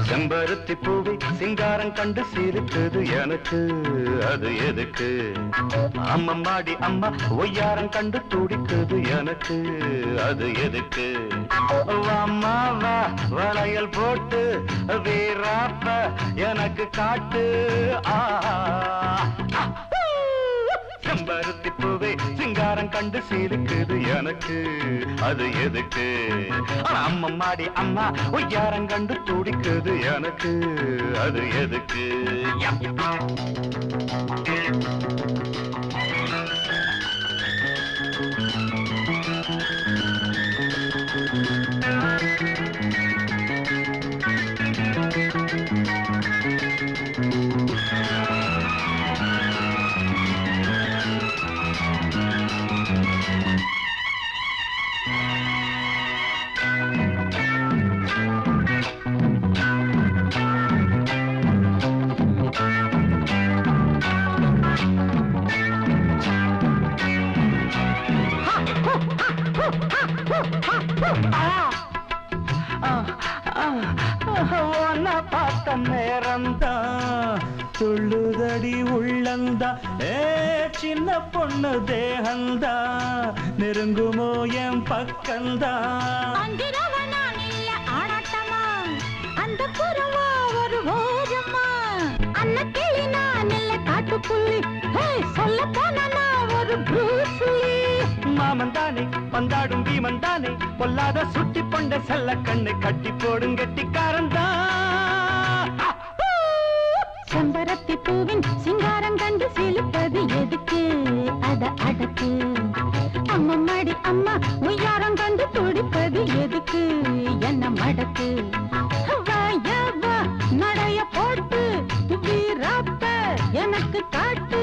செம்பருத்தி பூவை சிங்காரம் கண்டு சிரித்தது எனக்கு அது எதுக்கு அம்மம்மாடி அம்மா ஒய்யாரம் கண்டு துடித்தது எனக்கு அது எதுக்கு அம்மா வா வளையல் போட்டு வீராப்ப எனக்கு காட்டு செம்பருத்தி பூவே சிங்காரம் கண்டு சிரிக்குது எனக்கு அது எதுக்கு அம்மம்மாடி அம்மா ஒய்யாரம் கண்டு துடிக்குது எனக்கு அது எதுக்கு பார்த்த நேரம்தான் துள்ளுதடி உள்ளந்தா சின்ன பொண்ணு தேகந்தா நெருங்குமோ என் பக்கந்தா அந்த புறமா ஒரு ஓரமா அன்ன கிளி நான் இல்ல காட்டுப்புள்ளி சொல்ல போனா ஒரு ப்ரூஸ்லி மாமன் தானே வந்தாடும் பீமன் தானே பொல்லாத சுட்டி பொண்ட செல்ல கண்ணு கட்டி போடும் கெட்டிக்காரன் தான் செம்பருத்தி பூவின் சிங்காரம் கண்டு சிலுப்பது எதுக்கு அத அடக்கு அம்மம்மாடி அம்மா உய்யாரம் கண்டு துடிப்பது எதுக்கு என்ன மடக்கு நடைய போட்டு வீராப்ப எனக்கு காட்டு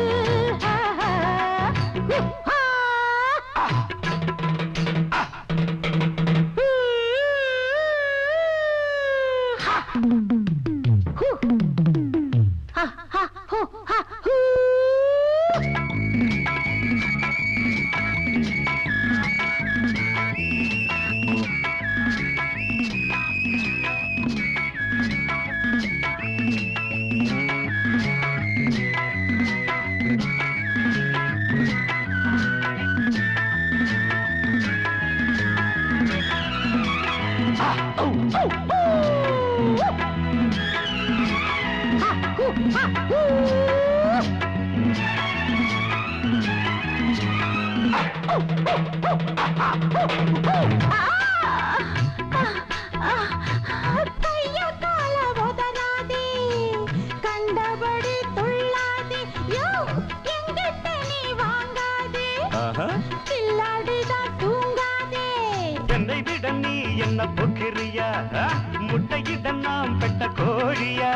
கண்டபடி துள்ளாதே எங்கிட்ட நீ வாங்காதே கில்லாடிதான் தூங்காதே என்னை விட நீ என்ன பொக்கிறியா முட்டையிட நாம் பெட்ட கோழியா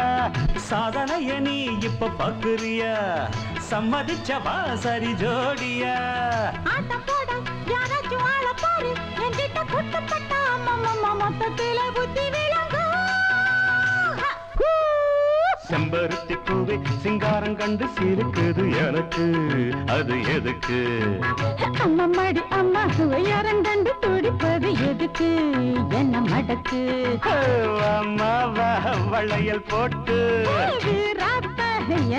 சாதனைய நீ இப்ப பாக்குறியா சம்மதிச்சவா சரி ஜோடியா ஆட்டம் போட யாராச்சும் ஆள பாரு என்கிட்ட குட்டப்பட்ட அம்மா மொத்தத்தில புத்தி விளங்கும் செம்பருத்தி பூவை சிங்காரம் கண்டு சிரிக்குது எனக்கு அது எதுக்கு அம்மம்மாடி அம்மா உய்யாரம் கண்டு துடிப்பது எதுக்கு என்ன மடக்கு அம்மா வளையல் போட்டு வீராப்ப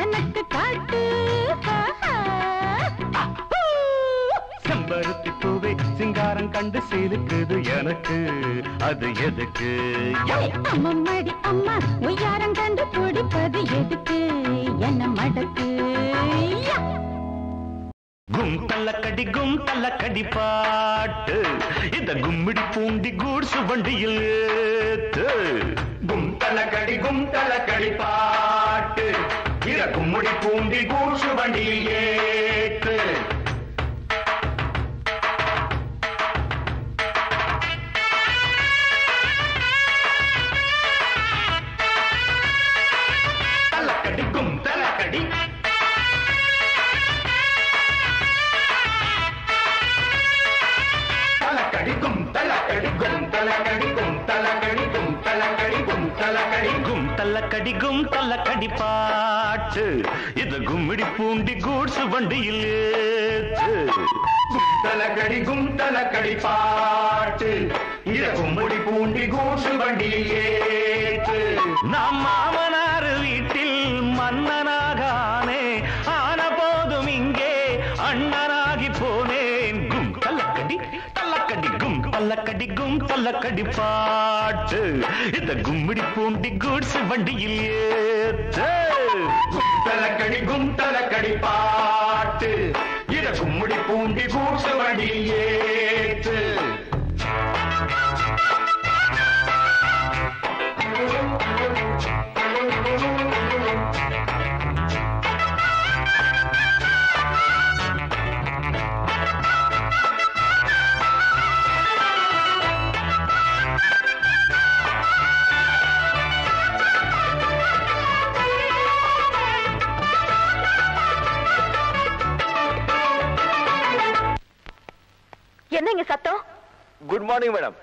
எனக்கு காட்டு செம்பருத்தி பூவை சிங்காரம் கண்டு சிரிக்குது எனக்கு அது எதுக்கு அம்மம்மாடி அம்மா உய்யாரம் கண்டு துடிப்பது எதுக்கு என்ன மடக்கு கும் தள்ளக்கடி பாட்டு இந்த கும்மிடி பூண்டி கூட்சு வண்டியில் ஏத்து கும் தள்ளக்கடி பாட்டு இத கும்மிடி பூண்டி கூட்சு வண்டியில் ஏத்து கும் தலக்கடி பாட்டு இது கும்மிடி பூண்டி கூட்ஸ் வண்டியில் கும் தலக்கடி பாட்டு இது கும்மிடி பூண்டி கூட்ஸ் வண்டியில் ஏற்று நம் மாமனார் வீட்டில் மன்னனாகானே ஆன போதும் இங்கே அண்ணனாகி போனேன் கும் தலக்கடி பாட்டு இந்த கும்மிடி பூண்டி கூட்ஸ் வண்டியில் ஏற்று கும் தலக்கடி பாட்டு இத கும்மிடி பூண்டி கூட்ஸ் வண்டியில் ஏற்று என்னங்க சத்தம்? Good morning madam.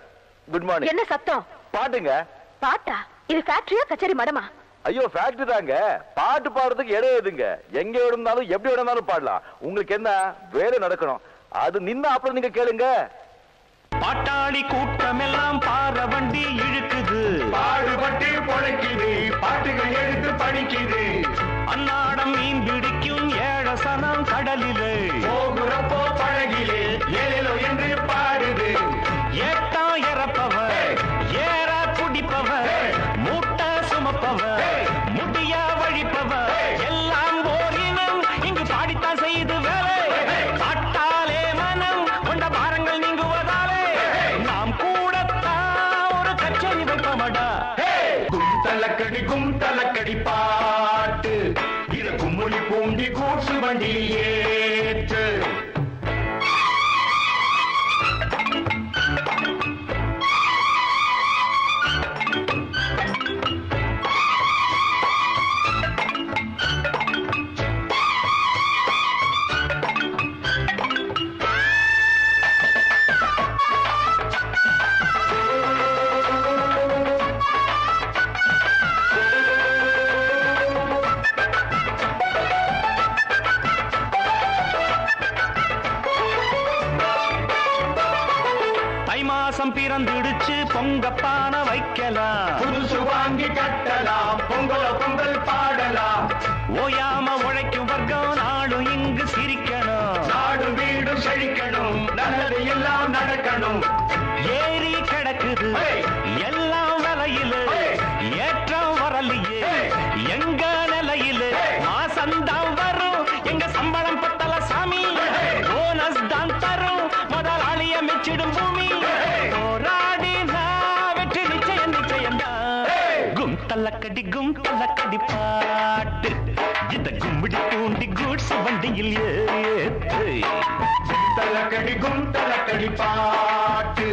Good morning. என்ன சத்தம்? பாட்டுங்க. பாட்டா? இது ஃபேக்டரியா கச்சேரி மடமா? ஐயோ ஃபேக்டரி தாங்க. பாட்டு பாடுறதுக்கு இடம் எதுங்க? எங்க இருந்தாலும் எப்படி இருந்தாலும் பாடலாம். உங்களுக்கு என்ன வேலை நடக்கணும் அது நின்னு அப்புறம் நீங்க கேளுங்க. பாட்டாளி கூட்டம் எல்லாம் பாற வண்டி இழுக்குது, பாடுபட்டு பொழைக்குது, பாட்டுகள் எடுத்து படிக்குது. அன்னாடம் மீன் பிடிக்கும் ஏழசனம் கடலிலே போகுறப்போ பழகிலே ஏழோ என்று பாடுது. ஏட்டா இறப்பவர் ஏறா குடிப்பவர் மூட்டை சுமப்பவர் முடியா வழிப்பவர் எல்லாம் ஓரினம் இங்கு பாடித்தான் செய்து வேலை. பாட்டாலே மனம் கொண்ட பாரங்கள் நீங்குவதாலே நாம் கூடத்தான் ஒரு கச்சேரி வைப்பமடா. கும் தலக்கடி பாட்டு இது கும்மிடி பூண்டி கூட்ஸ் வண்டியில் ஏற்று பிறந்துடுச்சு பொங்கப்பான வைக்கலாம், புதுசு வாங்கி கட்டலாம், பொங்கல் பாடலாம். ஓயாம உழைக்கும் வர்க்கம் நாடும் இங்கு சிரிக்கணும், நாடு வீடு செழிக்கணும், நல்லது எல்லாம் நடக்கணும். ஏறி கிடக்குது எல்லாம் விலையில ஏற்றம் வரலையே எங்க நிலையில மாசந்தான் வரும் எங்க சம்பளம் பத்தல சாமி, போனஸ் தான் தரும் முதலாளிய மெச்சிடும் பூமி. கும் தலக்கடி பாட்டு இந்த கும்மிடி பூண்டி கூட்ஸ் வண்டியில் ஏற்று. கும் தலக்கடி பாட்டு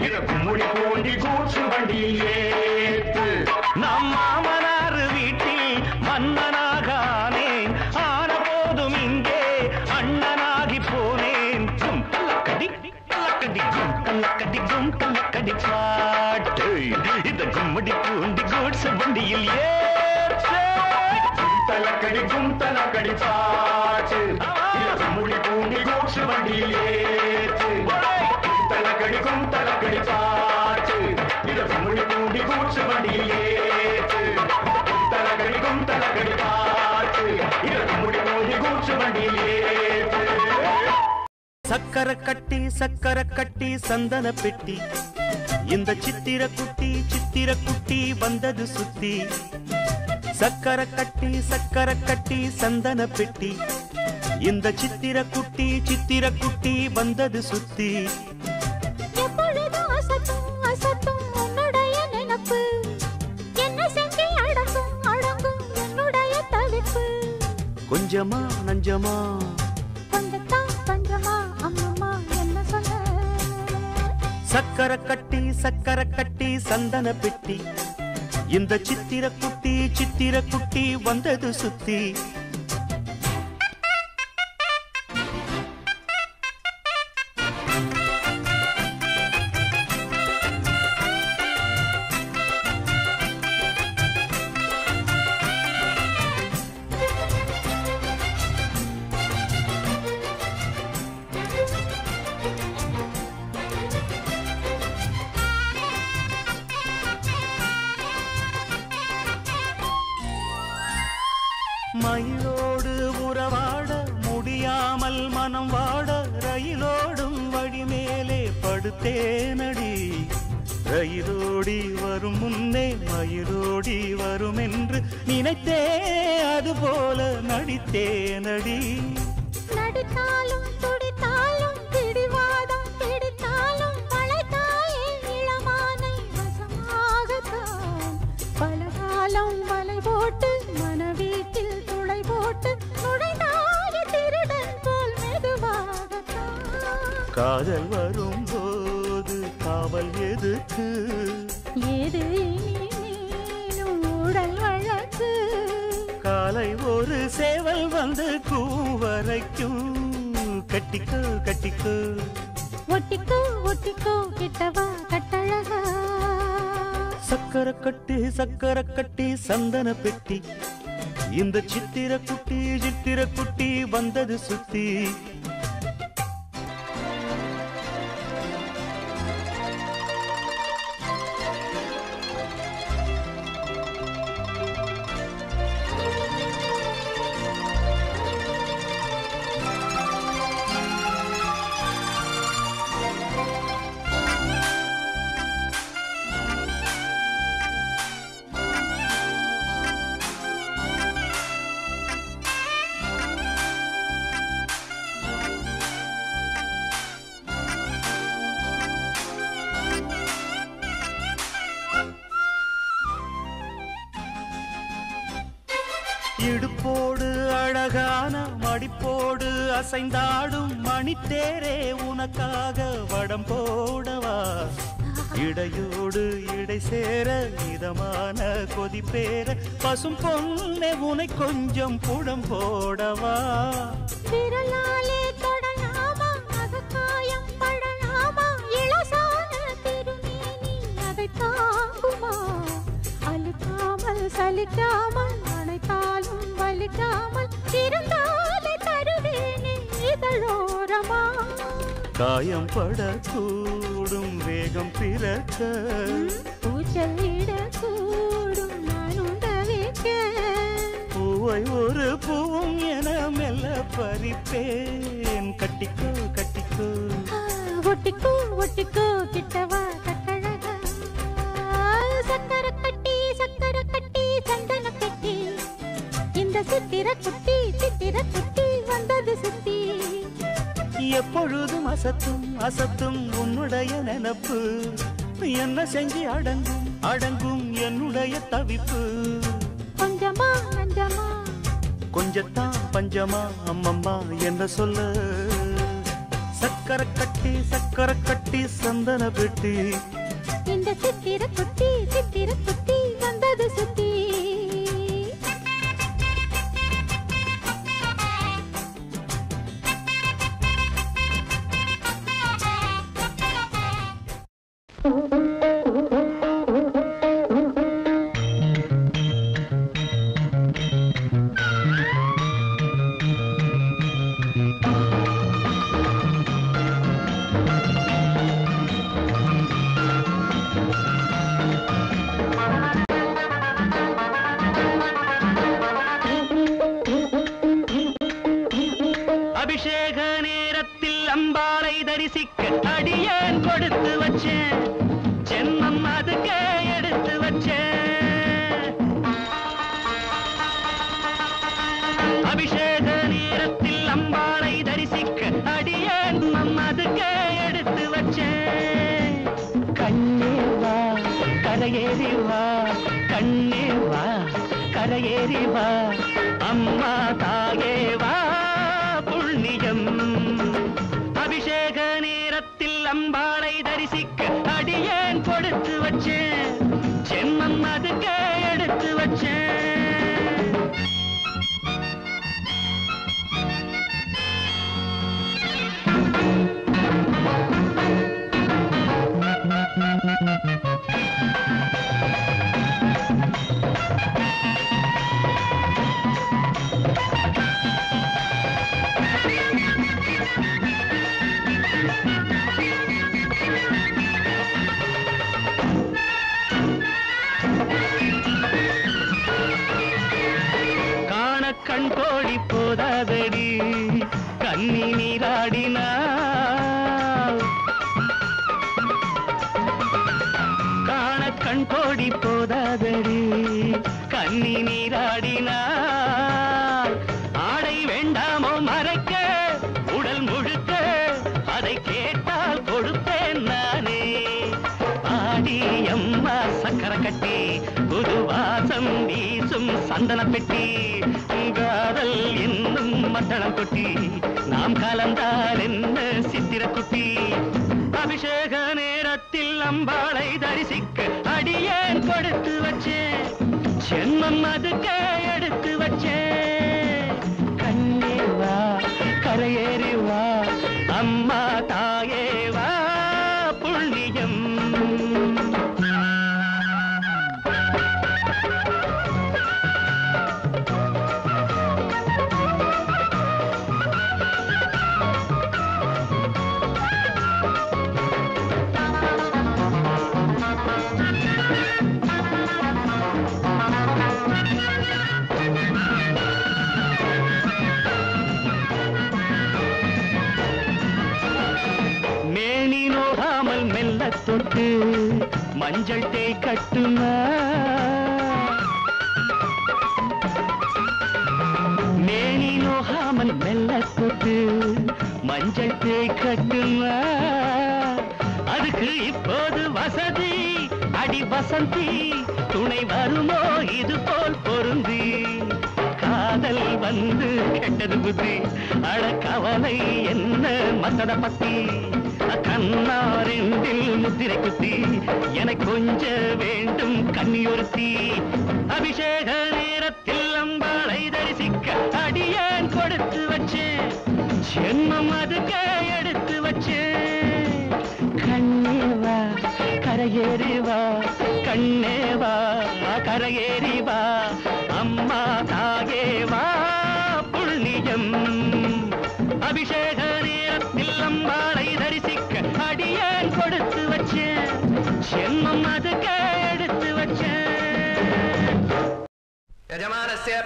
இத கும்மிடி பூண்டி கூட்ஸ் வண்டியில் ஏற்று. நம் மாமனார் வீட்டில் மன்னனாகானேன் ஆன போதும் இங்கே அண்ணனாகி போனேன். கும் தலக்கடி பாட்டு இந்த கும்மிடி பூண்டி கூட்ஸ் வண்டியில் ஏற்று. கும் தலக்கடி பாட்டு இத கும்மிடி பூண்டி கூட்ஸ் வண்டியில் ஏற்று. கும் தலக்கடி பாட்டு இத கும்மிடி பூண்டி கூட்ஸ் வண்டியில் ஏற்று. கும் தலக்கடி பாட்டு இத கும்மிடி பூண்டி கூட்ஸ் வண்டியில் ஏற்று. சக்கரை கட்டி சந்தன பெட்டி இந்த சித்திர குட்டி வந்தது சுத்தி. சக்கரை கட்டி சந்தன பெட்டி இந்த சித்திர குட்டி வந்தது சுத்தி. கொஞ்சமா நஞ்சமா சக்கரை கட்டி சந்தன பெட்டி இந்த சித்திர குட்டி வந்தது சுத்தி. மயிலோடு உறவாட முடியாமல் மனம் வாட ரயிலோடும் வழி மேலே படுத்தேனடி ரயிலோடி வரும் முன்னே மயிலோடி வரும் என்று நினைத்தே அதுபோல நடித்தேனடி நடித்தாலும் துடித்தாலும் பிடிவாதம் பிடித்தாலும் வளைத்தாயே இளமானை வசமாகத்தான் பலகாலம் வலை போட்டு மனவீட்டில் துளை போட்டு நுழைந்தாய திருடன் போல் மெதுவாகத்தான் காதல் வரும்போது காவல் எதுக்கு ஏது நீனும் உடல் வழக்கு காலை ஒரு சேவல் வந்து கூவரைக்கும் கட்டிக்கோ கட்டிக்கோ ஒட்டிக்கோ ஒட்டிக்கோ கிட்டவா கட்டழகா சக்கரை கட்டி சந்தன பெட்டி இந்த சித்திர குட்டி வந்தது சுத்தி இடுப்போடு அழகான மடிப்போடு அசைந்தாடும் மணித்தேரே உனக்காக வடம் போடவா இடையோடு இடை சேர இதமான கொதிப்பேர பசும் பொண்ணே உனை கொஞ்சம் புடம் போடவா விரலாலே தொடலாமா அகக்காயம் படலாமா இளசான திருமேனி அதை தாங்குமா அழுக்காமல் சலிக்காமல் அணைத்தாலும் வலிக்காமல் இருந்தாலே தருவேனே இதழோரமா காயம் படக்கூடும் வேகம் பிறக்க பூச்சலிடக்கூடும் நானும் தவிக்க பூவை ஒரு பூவும் என மெல்ல பறிப்பேன் கட்டிக்கோ கட்டிக்கோ ஒட்டிக்கோ ஒட்டிக்கோ கிட்டவா கட்டழகா சக்கரை கட்டி சந்தன பெட்டி இந்த சித்திர குட்டி வந்தது சுத்தி எப்பொழுதும் அசத்தும் உன்னுடைய நினப்பு என்ன செஞ்சு அடங்கும் என்னுடைய தவிப்பு கொஞ்சமா நஞ்சமா கொஞ்சத்தான் பஞ்சமா அம்மம்மா என்ன சொல்ல சக்கரை கட்டி சந்தன பெட்டி இந்த சித்திர குட்டி வந்தது சுத்தி அபிஷேக நேரத்தில் அம்பாளை தரிசிக்க அடியேன் கொடுத்து வச்சேன் ஜென்மம் அதுக்கே எடுத்து வச்சேன் அபிஷேக நேரத்தில் அம்பாளை தரிசிக்க அடியேன் அதுக்கே எடுத்து வச்சேன் கண்ணே வா கரையேறி வா கண்ணே வா கரையேறி வா அம்மா தாயே வா புண்ணியம் அபிஷேக நேரத்தில் அம்பாளை தரிசிக்க அடியேன் கொடுத்து வச்சேன் ஜென்மம் அதுக்கே எடுத்து வச்சேன் கண்ணி நீராடினாள் காண கண் கோடி போதாதடி கண்ணி நீராடினாள் ஆடை வேண்டாமோ மறைக்க உடல் முழுக்க அதை கேட்டால் கொடுப்பேன் நானே ஆடி அம்மா சக்கர கட்டி புது வாசம் வீசும் சந்தன பெட்டி காதல் என்னும் மத்தளம் கொட்டி நாம் கலந்தால் என்ன சித்திர குட்டி அபிஷேக நேரத்தில் அம்பாளை தரிசிக்க அடியேன் கொடுத்து வச்சேன் ஜென்மம் அதுக்கு எடுத்து வச்சேன் கண்ணே வா கரையேறி வா அம்மா தாயே வா புண்ணியம் தொட்டு மஞ்சள் தேய் கட்டுமா மேனி நோகாமல் மெல்ல தொட்டு மஞ்சள் தேய் கட்டுமா அதுக்கு இப்போது வசதி அடி வசந்தி துணை வருமோ இது போல் பொருந்தி காதல் வந்து கெட்டது புத்தி அட கவலை என்ன மத்தத பத்தி கண்ணாரெண்டில் முத்திரை குத்தி எனக்கு கொஞ்ச வேண்டும் கன்னியொருத்தி அபிஷேக நேரத்தில் அம்பாளை தரிசிக்க அடியேன் கொடுத்து வச்சேன் ஜென்மம் அதுக்கு எடுத்து வச்சேன் கண்ணே வா கரையேறி வா கண்ணே வா கரையேறி வா அம்மா தாயே வா புண்ணியம் அபிஷேக நேரத்தில் அம்பாளை தரிசிக்க அடியேன் கொடுத்து வச்சேன் ஜென்மம் அதுக்கு எடுத்து வச்சேன் யஜமானஸ்ய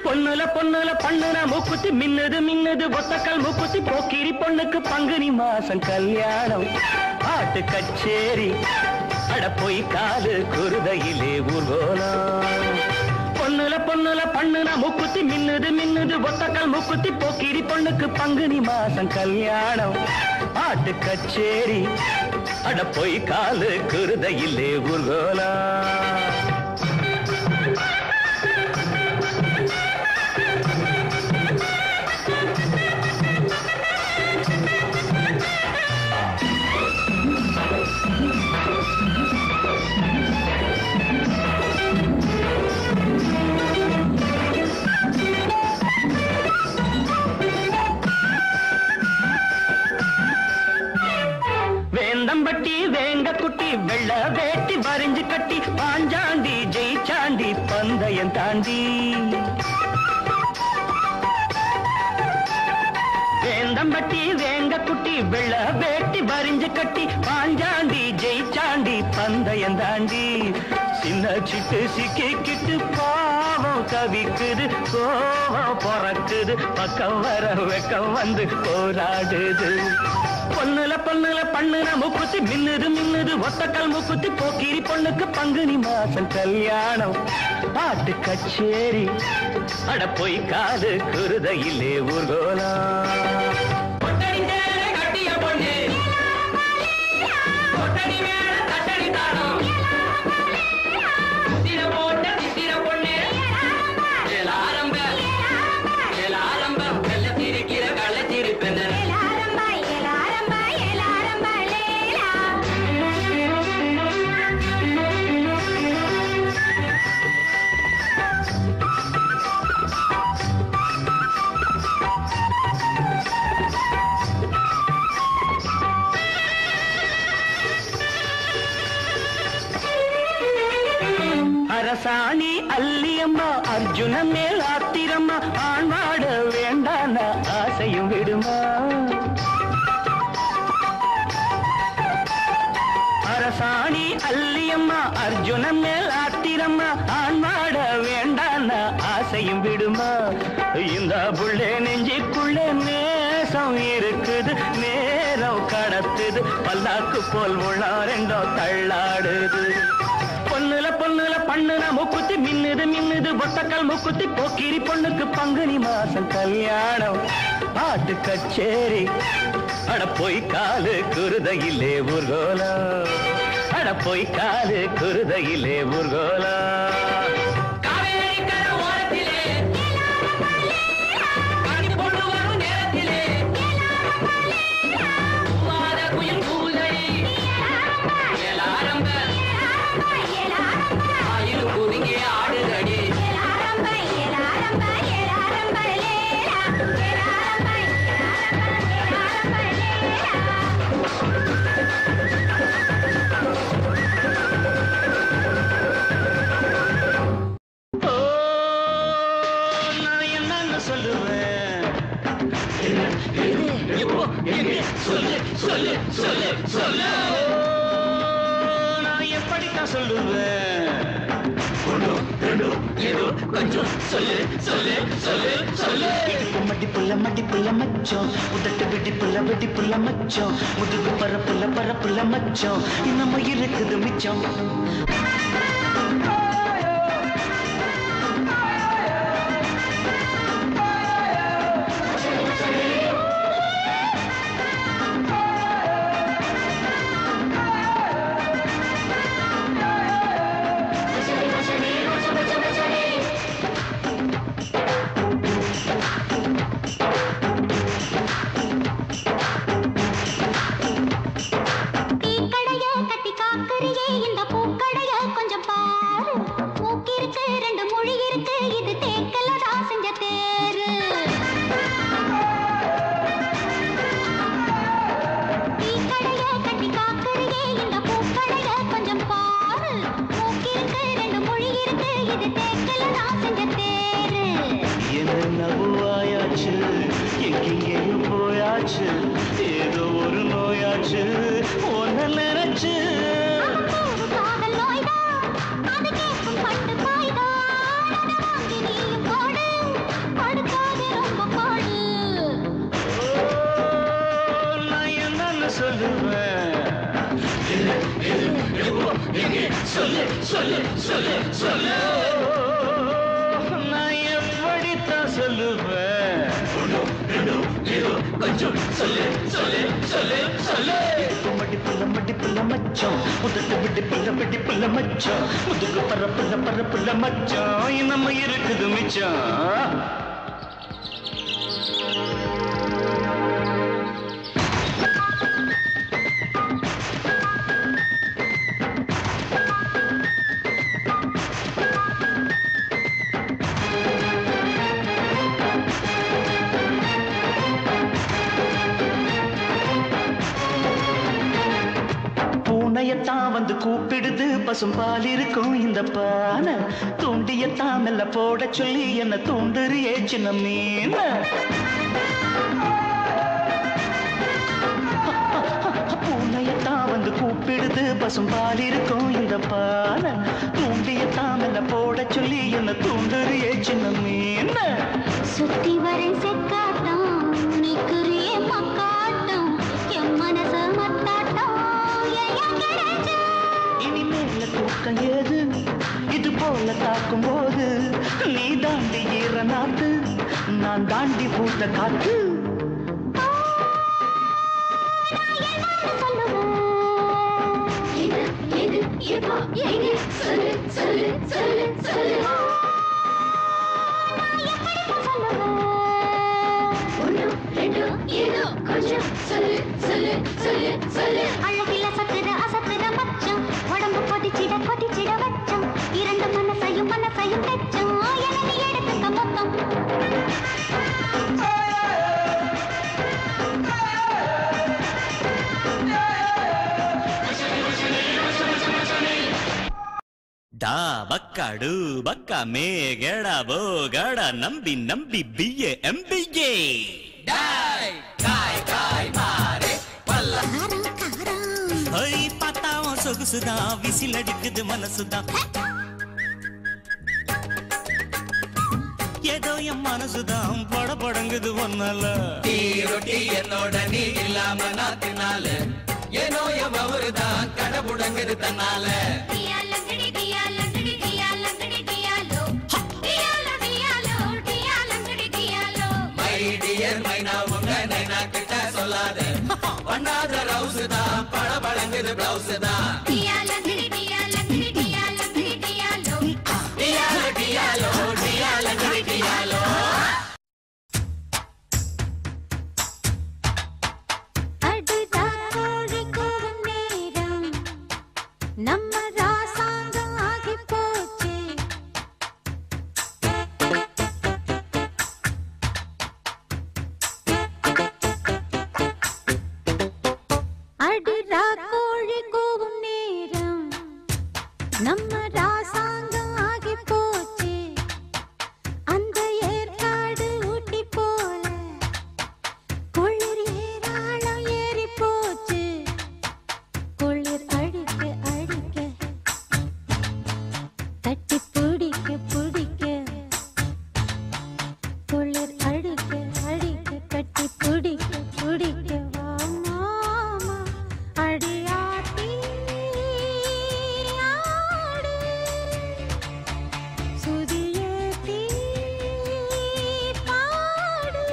பொண்ணுல பண்ணுன மூக்குத்தி மின்னுது மின்னுது ஒத்தக்கல் மூக்குத்தி போக்கிரி பொண்ணுக்கு பங்குனி மாசம் கல்யாணம் பாட்டு கச்சேரி அட போய் காது குருதையிலே ஊர்கோலம் பொண்ணுல பண்ணுன மூக்குத்தி மின்னுது மின்னுது ஒத்தக்கல் மூக்குத்தி போக்கிரி பொண்ணுக்கு பங்குனி மாசம் கல்யாணம் பாட்டு கச்சேரி அட போய் காது குருதையிலே ஊர்கோலம் வேந்தம்பட்டி வேங்க குட்டி வெள்ள வேட்டி வரிஞ்சு கட்டி பாஞ்சாண்டி ஜெயிச்சாண்டி பந்தயம் தாண்டி வேந்தம்பட்டி வேங்க குட்டி வெள்ள வேட்டி வரிஞ்சு கட்டி பாஞ்சாண்டி ஜெயிச்சாண்டி பந்தயம் தாண்டி சின்ன சிட்டு சிக்கிக்கிட்டு பாவம் தவிக்குது கோவம் பொறக்குது பக்கம் வர வெக்கம் வந்து போராடுது பொண்ணுல பண்ணுன மூக்குத்தி மின்னுது மின்னுது ஒத்தக்கல் மூக்குத்தி போக்கிரி பொண்ணுக்கு பங்குனி மாசம் கல்யாணம் பாட்டு கச்சேரி அட போய் காது குருதையிலே ஊர்கோலம் கட்டிய பொண்ணு அரசாணி அல்லியம்மா அர்ஜுன மேல் ஆத்திரம்மா ஆழ்வாட வேண்டான ஆசையும் விடுமா அரசாணி அல்லியம்மா அர்ஜுன மேல் ஆத்திரம்மா ஆழ்வாட வேண்டான ஆசையும் விடுமா இந்த புள்ளே நெஞ்சிக்குள்ளே நேசம் இருக்குது நேரம் கடத்துது பல்லாக்கு போல் உள்ள ரெண்டோ தள்ளாடுது பொண்ணுல பொண்ணுல பண்ணுன மூக்குத்தி மின்னுது மின்னுது ஒத்தக்கல் மூக்குத்தி போக்கிரி பொண்ணுக்கு பங்குனி மாசம் கல்யாணம் பாட்டு கச்சேரி அட போய் காலு குருதையிலே ஊர்கோலா அட போய் காலு குருதையிலே ஊர்கோலா நான் எப்படித்தான் சொல்லுவேன் கொஞ்சம் சொல்லு சொல்லு சொல்லு சொல்லு மடிப்புள்ள மச்சம் உதட்டு வெடிப்புள்ள மச்சம் முதுகு பரப்புள்ள மச்சம் இன்னமும் இருக்குது மிச்சம் ஏதோ ஒரு நோயாச்சு ஒன்ன நினைச்சு நான் என்னன்னு சொல்லுவேன் சொல்லு சொல்லு சொல்லு சொல்லு நான் எப்படித்தான் சொல்லுவேன் கொஞ்சம் சொல்லு சொல்லு சொல்லு சொல்லு மடிப்புள்ள மச்சம் உதட்டு வெடிப்புள்ள மச்சம் முதுகு பரப்புள்ள மச்சம் நம்ம இருக்குது மிச்சம் பூனையத்தான் வந்து கூப்பிடுது பசும்பால் இருக்கும் இந்த பானை தூண்டியத்தான் மெல்ல போட சொல்லி என்ன தூண்டுறியே சின்ன மீன் பூனையத்தான் வந்து கூப்பிடுது பசும்பால் இருக்கும் இந்த பானை தூண்டியத்தான் மெல்ல போட சொல்லி என்ன தூண்டுறியே சின்ன மீன் சுத்தி வரை செக்காட்டம் நிக்குறியே மக்காட்டம் என் மனச மத்தாட்டம் இனிமேல தூக்கம் ஏது இது போல தாக்கும் போது நீ தாண்டி ஈர நாத்து நான் தாண்டி பூத்த காத்து சொல்லு சொல்லு சொல்லு சொல்லு அழகில சத்துற அசத்துற மச்சம் உடம்பு கொதிச்சிட வச்சம் இரண்டு மனசையும் தெச்சம் என எடுத்துக்க மொத்தம் சா பக்காடு பக்கா மே கேடா போ கேடா நம்பி நம்பி பிஏ எம்பிஏ டாய் காய் காய் மாரே பல்ல ஹை பத்தாவும் சொகுசுதான் விசில் அடிக்குது மனசுதான் ஏதோ என் மனசுதான் பட படங்குது ஒன்னால டீ ரொட்டி என்னோட நீ இல்லாம நாத்தினால ஏனோ என் அவருதான் கடை புடங்குது தன்னால மை டியர் மைனா உங்க நைனா கிட்ட சொல்லாத பண்ணாத ரவுஸ் தான் பட படங்குது பிளவுஸ் தான் நம்ம ராசாங்கம் ஆகி போச்சு அடிரா கோழி கூவும் நேரம் நம்ம ராசாங்கம் ஆகி போச்சு அந்த ஏற்காடு ஊட்டி போல குளிர் ஏராளம் ஏறி போச்சு குளிர் அடிக்க அடிக்க தட்டி பிடிக்க பிடிக்க குளிர் அடிக்க அடிக்க கட்டி பிடிக்க பிடிக்க வா மாமா அடியாட்டி ஆடு சுதியேத்தி பாடு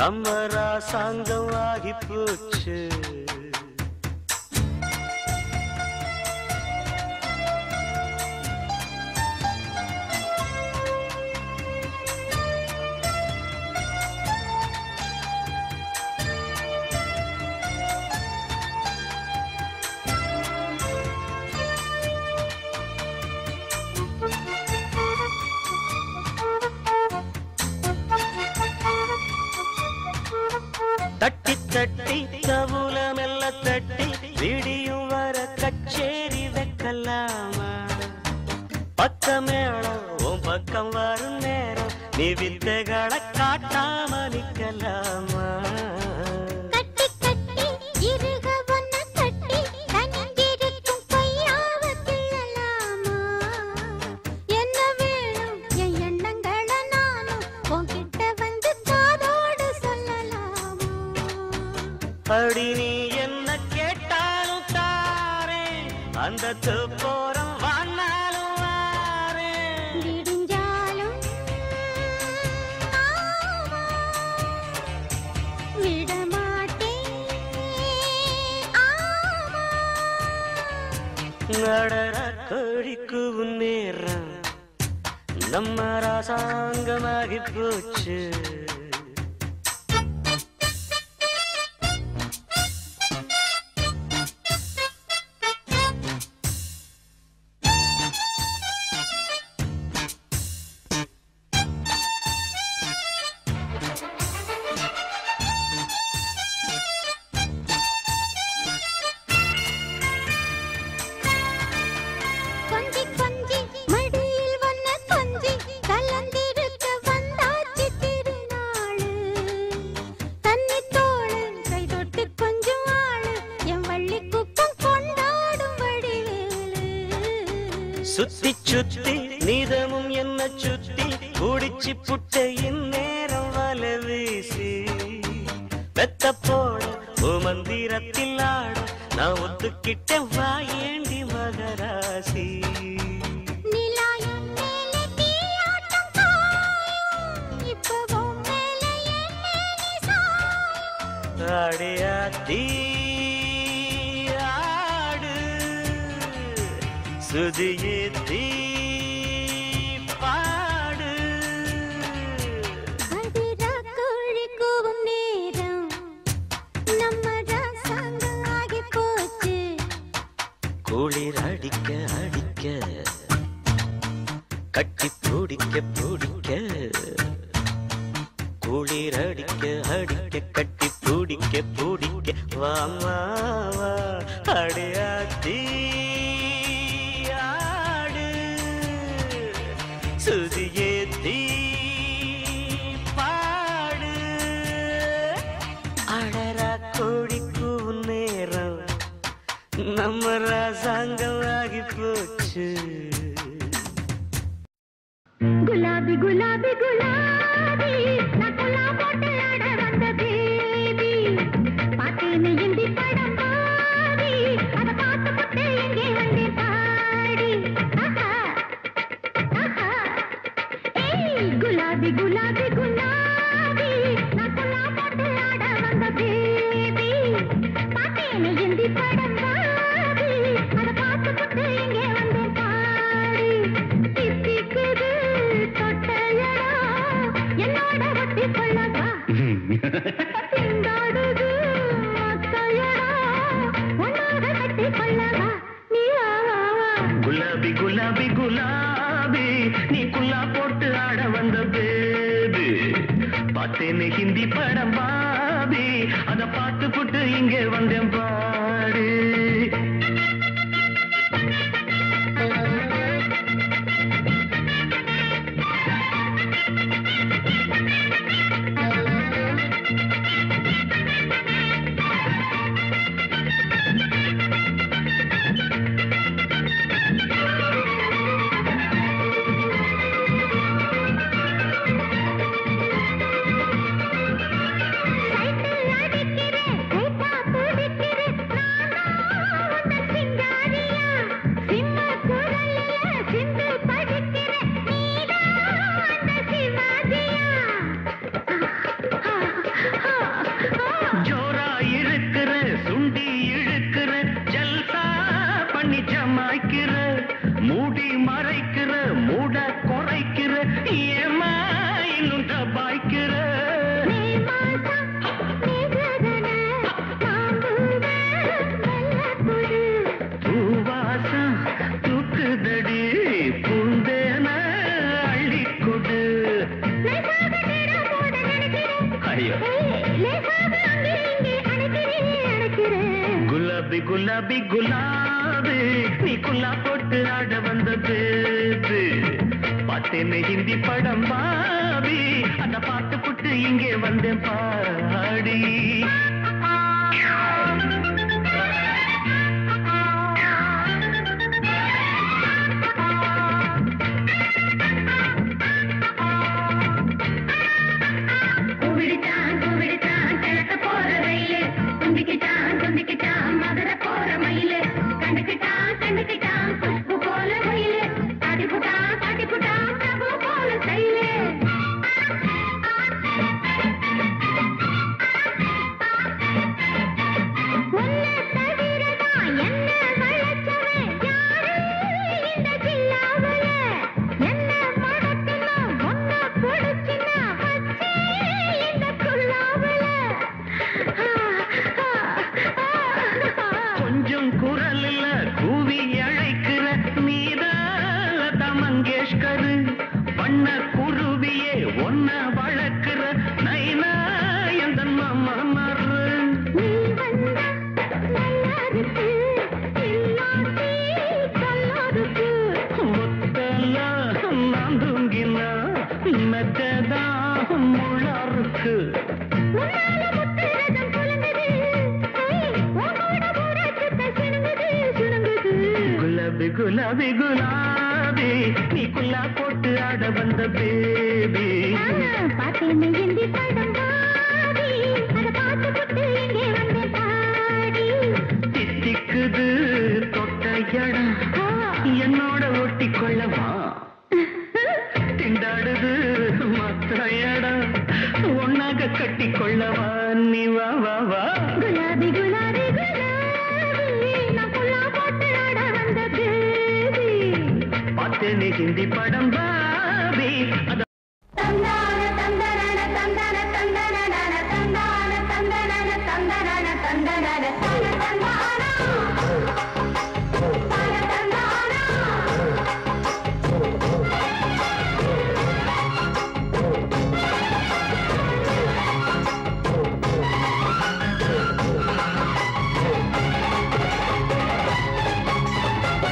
நம்ம ராசாங்கம் ஆகி போச்சு தட்டி தட்டி கவுல மெல்ல தட்டி விடியும் வர கச்சேரி வைக்கலாமா பக்கம் மேளம் உன் பக்கம் வரும் நேரம் நீ வித்தைகளை காட்டாம நிக்கலாமா கட்டி கட்டி இருக ஒன்ன கட்டி தனிங்கிருக்கும் கையாவ கிள்ளலாமா என்ன வேணும் என் எண்ணங்களை நானும் உன்கிட்ட வந்து காதோடு சொல்லலாமா அடி நீ என்ன கேட்டாலும் தாரே அந்த போறம் வானாலும் வாரே விடிஞ்சாலும் ஆமா விடமாட்டேன் ஆமா நடர கழிக்கு நேரம் நம்ம ராசாங்கமாகி போச்சு கொஞ்சி கொஞ்சி மடியில் வந்த கொஞ்சி கலந்திருக்க வந்தாச்சு திருநாளு தண்ணி தோளு கை தொட்டு கொஞ்சம் ஆளு என் வள்ளி குப்பம் கொண்டாடும் வடிவேலு சுத்தி சுத்தி நீதமும் என்ன சுத்தி குடிச்சு புட்ட இந்நேரம் வல வீசி வெத்த போட மந்திரத்தில் ஆட நான் ஒத்துக்கிட்ட வாயேண்டி மகராசி நிலாயும் மேலே தீயாட்டம் காயும் இப்பவும் மேலே என் மேனி சாயும் ஆடியாத்தி ஆடு சுதியேத்தி பாடு அடிரா கோழி கூவும் நேரம் நம்ம ராசாங்கம் ஆகி போச்சு குளிர் அடிக்க அடிக்க கட்டி பிடிக்க பிடிக்க குளிர் அடிக்க அடிக்க கட்டி பிடிக்க பிடிக்க வாமா வா அடியாத்தி தங்கமாகி போச்சு. குலாபி குலாபி குலாபி நான் குலா போட்டு ஆட வந்த பேபி பாத்தேன்னு இந்தி படம் பாடி அதை பார்த்து போட்டு எங்கே வந்து பாடி ஆஹா ஆஹா ஏய் குலாபி குலாபி குலாபி நான் குலா போட்டு ஆட வந்த பேபி பாத்தேன்னு இந்தி படம் பாடி அதை பார்த்து போட்டு எங்கே வந்து பாடி தித்திக்குது தொட்டையடா என்னோட ஒட்டி கொள்ளவா திண்டாடுது மத்தையடா உன்னோட கட்டி கொள்ளவா நீ வா வா வா குலாபி குலாபி குலாபி நீ குல்லா போட்டு ஆட வந்த பேபி பார்த்தேன்னு ஹிந்தி படம் பாபி அத பார்த்து புட்டு இங்கே வந்தேன் பாடு. குலாபி குலாபி குலாபி நீ குல்லா போட்டு ஆட வந்த பேபி பார்த்தேன்னு ஹிந்தி படம் பாபி அத பார்த்து புட்டு இங்கே வந்தேன் பாடி. குலாபி குலாபி நீ குல்லா போட்டு ஆட வந்த பேபி பாத்தேன்னு ஹிந்தி படம் பாடி அதை பார்த்து புட்டு இங்கே வந்து பாடி தித்திக்குது தொட்டையடா என்னோட ஒட்டி கொள்ளவா திண்டாடுது மத்தையடா ஒன்னாக கட்டி கொள்ளவா நீ வா வா வா. குலாபி குலாபி குலாபி நான் குல்லா போட்டு ஆட வந்த பேபி பார்த்தேன்னு ஹிந்தி படம் பாபி அத தந்தான தந்தனன தந்தன தந்தனன தந்தான தந்தனன தந்தனன தந்தனன தந்தானா தந்தானா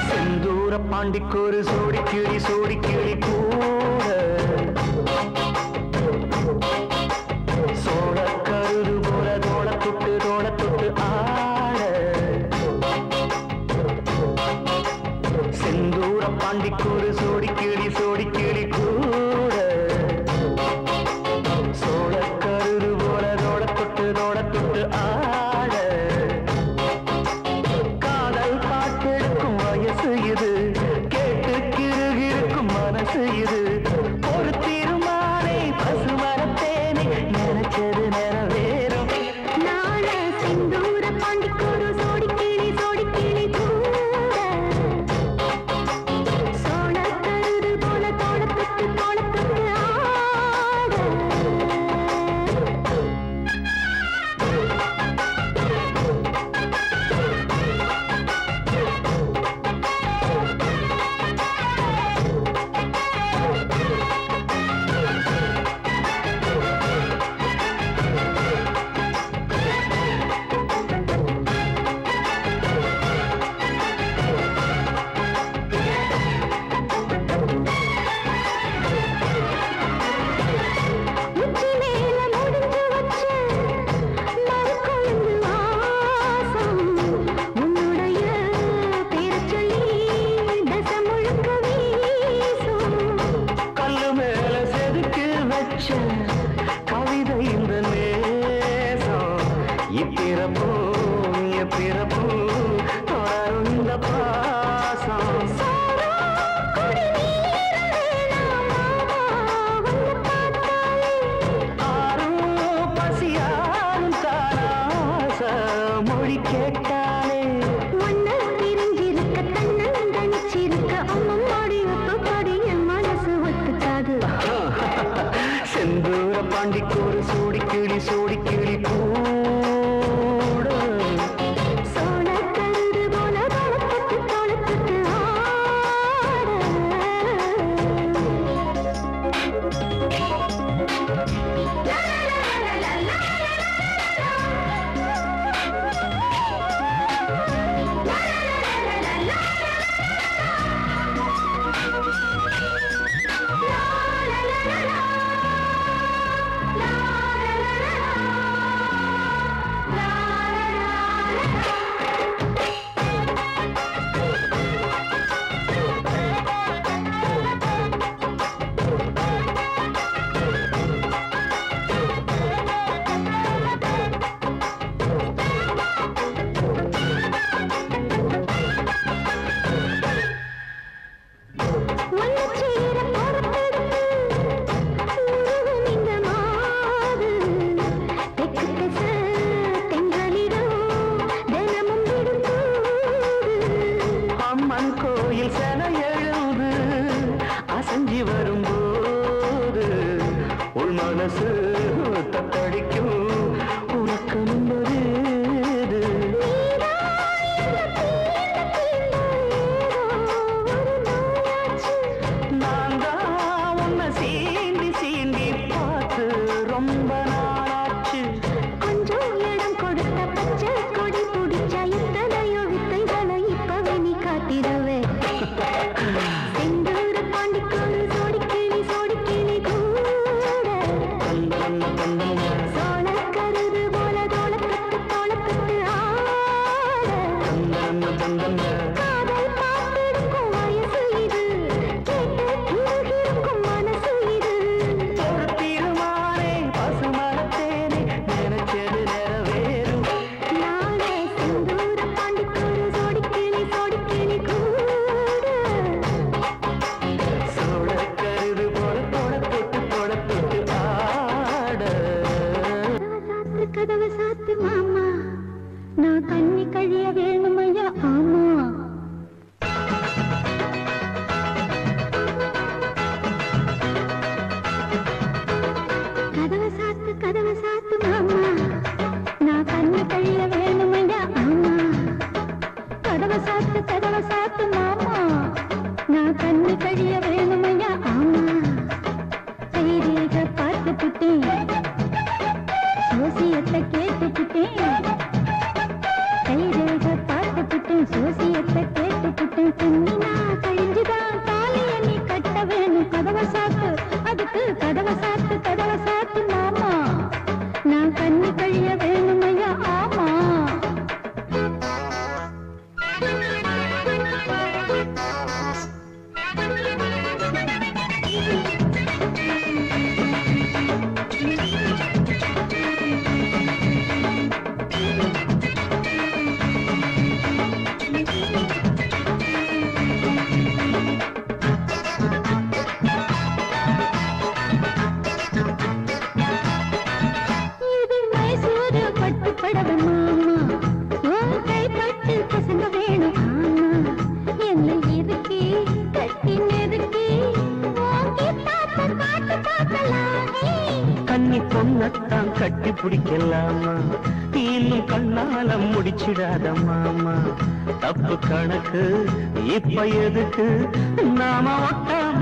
செந்தூர பாண்டிக்கொரு சோடி கிளி கூட சோழ கருது போல தோள தொட்டு ஆட பாண்டிக்கூறு சோடி கிளி கூட சோழக்கருது போல தோட தொட்டு ஆட காதல் பாட்டெடுக்கும் வயசு இது கேட்டு கிருகிருக்கும் மனசு இது ஒரு தீர்மானே பசுமரத்தேனே நினைச்சது நிறைவேறும் நாள செந்தூர பாண்டிக்கூறு சோடி கிளி கூட சோழக்கருது போல தோட தொட்டு ஆட உச்சி மேல முடிஞ்சு வச்ச மறுக்கொழுந்து வாசம் உன்னுடைய பேரச் சொல்லி தசை முழுக்க வீசும் கல்லு மேல செதுக்கு வச்ச கவிதை இந்த நேசம் இப்பிறப்போ எப்பிறப்போ தொடரும் இந்த பாசம் குடி நீர வேணாமா வந்து பார்த்தாலே ஆரும் பசியாரும் தாராச மொழி கேட்டாலே ஒன்னு பிரிஞ்சிருக்க தன்னன் தனிச்சிருக்க அம்மம்மாடி ஒத்துப்படி என் மனசு ஒத்துக்காது செந்தூர பாண்டிக்கூறு சோடி கிளி கூட சோழக்கருது போல தோளத்துக்கு ஒன்னு சேர பொறுப்பெடுத்து உருகும் இந்த மாது தெற்கு திசை தென்றலிடம் தினமும் விடுந்தூது அம்மன் கோயில் சென எழுது அசஞ்சி வரும்போது உள் மனசு தத்தடிக்கும் உறக்கணும் வருது நான் தான் உன்னை சீண்டி பார்த்து ரொம்ப நாளாச்சு கொஞ்சம் இடம் கொடுத்த பச்சை கொடி பிடிச்ச இத்தனையோ வித்தைகளை இப்பவே நீ காட்டிடவே செந்தூர பாண்டிக்கூறு சோடி கிளி கூட சோழக்கருது போல தோளத்துக்கு ஆட காதல் பாட்டெடுக்கும் வயசு இது கேட்டு கிருகிருக்கும் மனசு இது ஒரு தீர்மானே பசுமரத்தேனே நினைச்சது நிறைவேறும் நாளே செந்தூர பாண்டிக்கூறு சோடி கிளி கூட சோழக்கருது போல தோட தொட்டு ஆட கதவை சாத்து மாமா நான் கண்ணி கழிய வேணுமையா ஆமா கதவை சாத்து மாமா நான் கண்ணி கழிய வேணுமையா ஆமா கதவை சாத்து மாமா நான் கண்ணி கழிய வேணுமையா ஆமா கைரேக பார்த்துக்கிட்டேன் சோசியத்தை கேட்டுக்கிட்டேன் கைரேக பார்த்துக்கிட்டேன் சோசியத்தை கேட்டுக்கிட்டேன் கண்ணினா கழிஞ்சுதான் தாலிய நீ கட்ட வேணும் கதவை சாத்து அதுக்கு கதவை சாத்து மாமா நான் கண்ணி கழிய வேணுமையா ஆமா கட்டி பிடிக்கலாமா இன்னும் கண்ணால முடிச்சிடாத மாமா தப்பு கணக்கு இப்ப எதுக்கு நாம ஒட்டாம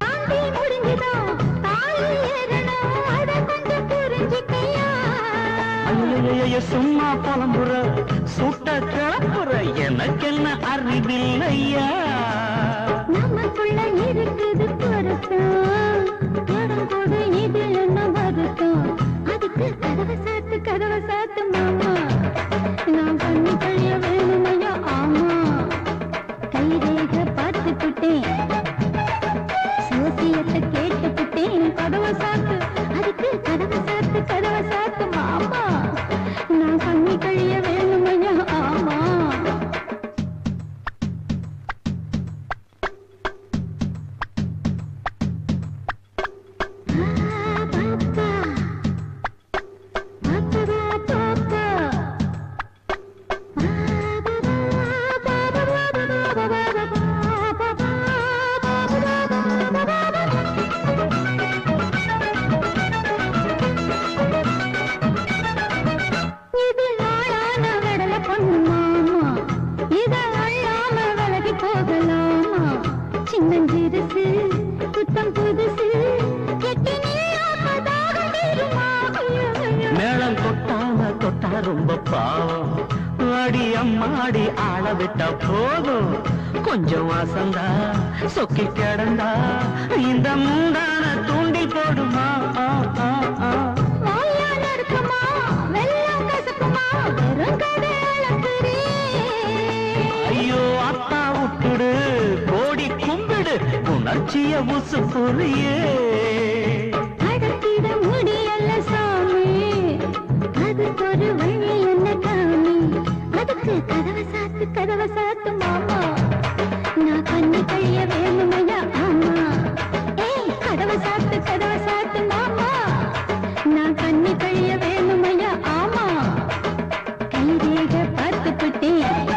சும்மா புலம்புற சுட்ட கிளப்புற எனக்கு என்ன அறிவில்லையா நமக்குள்ள இருக்குது பொருத்தம் கூட இதில் என்ன வருத்தம் அதுக்கு கதவை சாத்து மாமா நான் பண்ணி கழிய வேணுமையா ஆமா கைரேக பார்த்துக்கிட்டேன் சோசியத்தை கேட்டுக்கிட்டேன் கதவை சாத்து அதுக்கு கதவை சாத்து மாமா நான் பண்ணி கழிய வேணுமையா ஆமா மேளம் தொட்டா ரொம்ப பாவம் அடி அம்மாடி ஆள விட்டா போதும் கொஞ்சம் வாசந்தா சொக்கி கிடந்தா இந்த மூடான தூண்டி போடுமா ஐயோ அப்பா விட்டுடு கோடி கும்பிடு உணர்ச்சிய உசு புரியே அடக்கிட முடியல சாமி அதுக்கு ஒரு வழி என்ன காமி அதுக்கு கதவை சாத்து மாமா நான் கண்ணி கழிய வேணுமையா ஆமா ஏய் கதவை சாத்து மாமா நான் கண்ணி கழிய வேணுமையா ஆமா கைரேக பார்த்துக்கிட்டேன்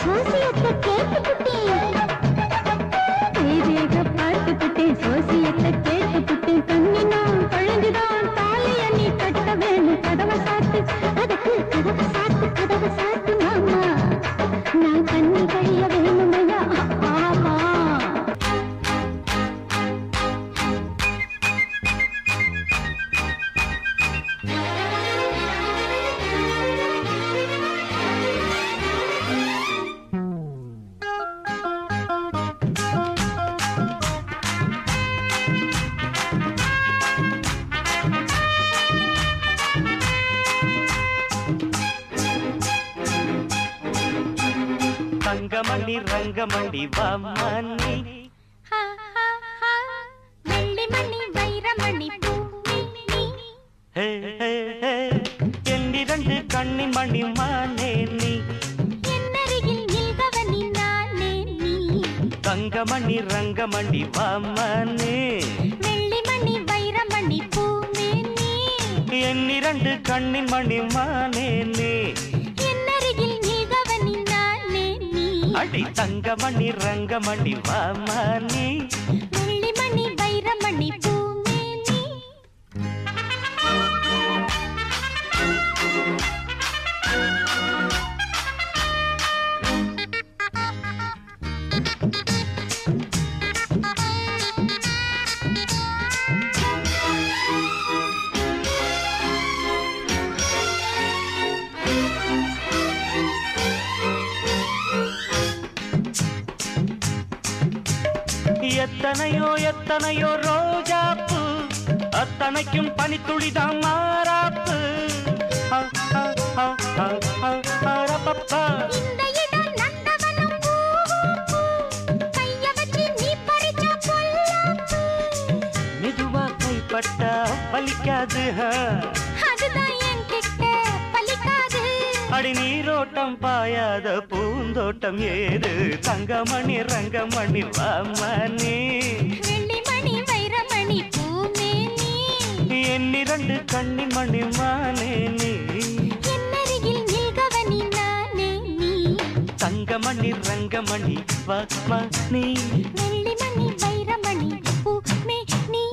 சோசியத்தை கேட்டுக்கிட்டேன் கைரேக பார்த்துக்கிட்டேன் சோசியத்தை கேட்டுக்கிட்டேன் கண்ணினான் பழந்துதான் தாலிய நீ கட்ட வேணும் கதவை சாத்து அதுக்கு கதவை சாத்து மாமா நான் கண்ணி கழிய வேணுமையா ஆமா ரங்கமணி ரங்கமணி வாமணி வெள்ளிமணி வைரமணி எண்ணிரண்டு கண்ணின் மணி மானே நீ என்னருகில் நில்பவனி நானே நீ தங்கமணி ரங்கமணி வாமணி வெள்ளிமணி வைரமணி பூமே நீ எண்ணிரண்டு கண்ணின் மணி மானே நீ என்னருகில் நில்பவனி நானே நீ அடி தங்கமணி ரங்கமணி வாமணி வெள்ளிமணி வைரமணி பூமே நீ எத்தனையோ எத்தனையோ ரோஜாப்பு அத்தனைக்கும் பனித்துளிதான் மாறாப்பு இந்த இடம் நந்தவனம் கைய வச்சு நீ பறிச்ச பொல்லாப்பு மெதுவா கைப்பட்டா பலிக்காது அதுதான் என் கிட்ட பலிக்காது அடி நீரோட்டம் பாயாத பூந்தோட்டம் ஏது தங்கமணி ரங்கமணி வாமணி வெள்ளிமணி வைரமணி பூமே நீ எண்ணிரண்டு கண்ணின் மணி மானே நீ என்னருகில் நில்கவனி நானே நீ தங்கமணி ரங்கமணி வாமணி வெள்ளிமணி வைரமணி பூமே நீ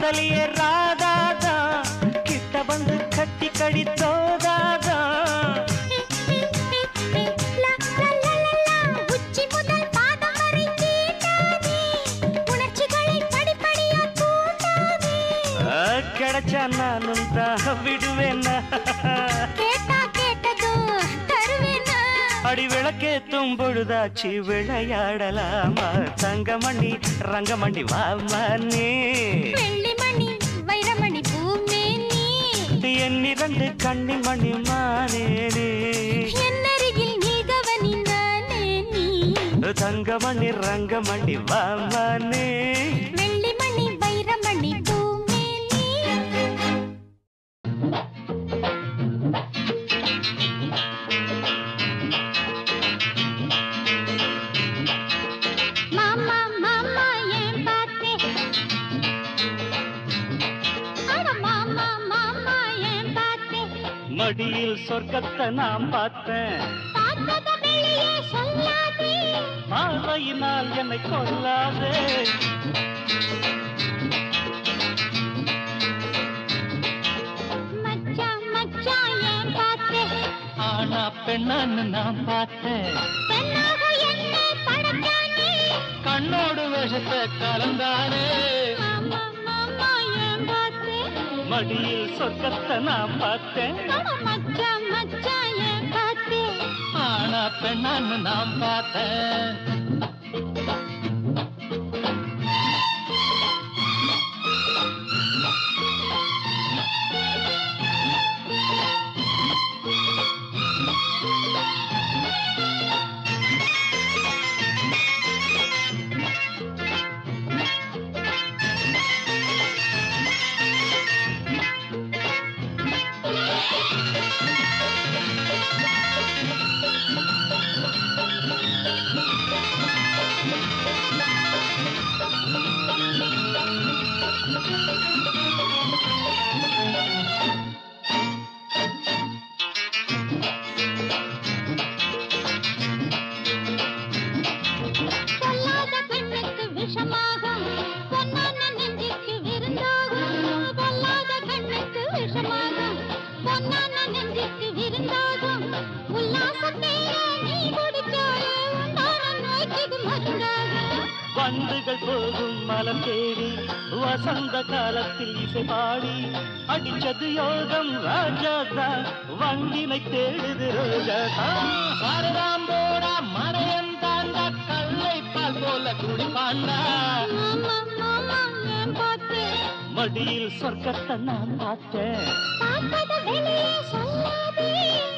காதலிய ராதாதா கிட்ட வந்து கட்டி கடித்தோதாதா உச்சி முதல் பாதம் வரை தீண்டாதே உணர்ச்சிகளை படிப்படியா தூண்டாதே கிடைச்சா நானும் தான் விடுவேன்னா கேட்டா கேட்டதோ தருவேனா அடி விளக்கேத்தும் பொழுதாச்சு விளையாடலாமா தங்கமணி ரங்கமணி வாமனே வெள்ளிமணி வைரமணி பூமேனி என்னிரண்டு கண்ணி மணி மானேனே என்னருகில் நீ கவனி நானே நீ தங்கமணி ரங்கமணி வாமனே வெள்ளிமணி வைரமணி பூமேனி மாமா மாமா ஏன் பார்த்தே அட மாமா மாமா ஏன் பார்த்தே மடியில் சொர்க்கத்தை நான் பார்த்தேன் பார்த்தத வெளியே சொல்லாதே பார்வையினால் என்னை கொல்லாதே மச்சான் மச்சான் ஏன் பார்த்தே ஆனா பெண்ணான்னு நான் பார்த்தேன் பெண்ணாக என்னை படைச்சானே கண்ணோடு விஷத்தை கலந்தானே மாமா மாமா ஏன் பார்த்தே மடியில் சொர்க்கத்தை நான் பார்த்தேன் அட மச்சான் மச்சான் ஏன் பார்த்தே ஆனா பெண்ணான்னு நான் பார்த்தேன் பொல்லாத கண்ணுக்கு விஷமாகும் பொன்னான நெஞ்சுக்கு விருந்தாகும் பொல்லாத கண்ணுக்கு விஷமாகும் பொன்னான நெஞ்சுக்கு விருந்தாகும் உல்லாசத்தேர நீ குடிச்சாலே உண்டான நோய்க்கு இது மருந்தாகும் வண்டுகள் போகும் மலம் தேடி வசந்த காலத்தில் இசை பாடி அடிச்சது யோகம் ராஜாதா வண்டினை தேடுது ரோஜாதா சாரதாம் போடா மறையன் தாண்டா கல்லை பால் போல குடிப்பாண்டா மாமா மாமா ஏன் பார்த்தே மடியில் சொர்க்கத்தை நான் பார்த்தேன் பார்த்தத வெளியே சொல்லாதே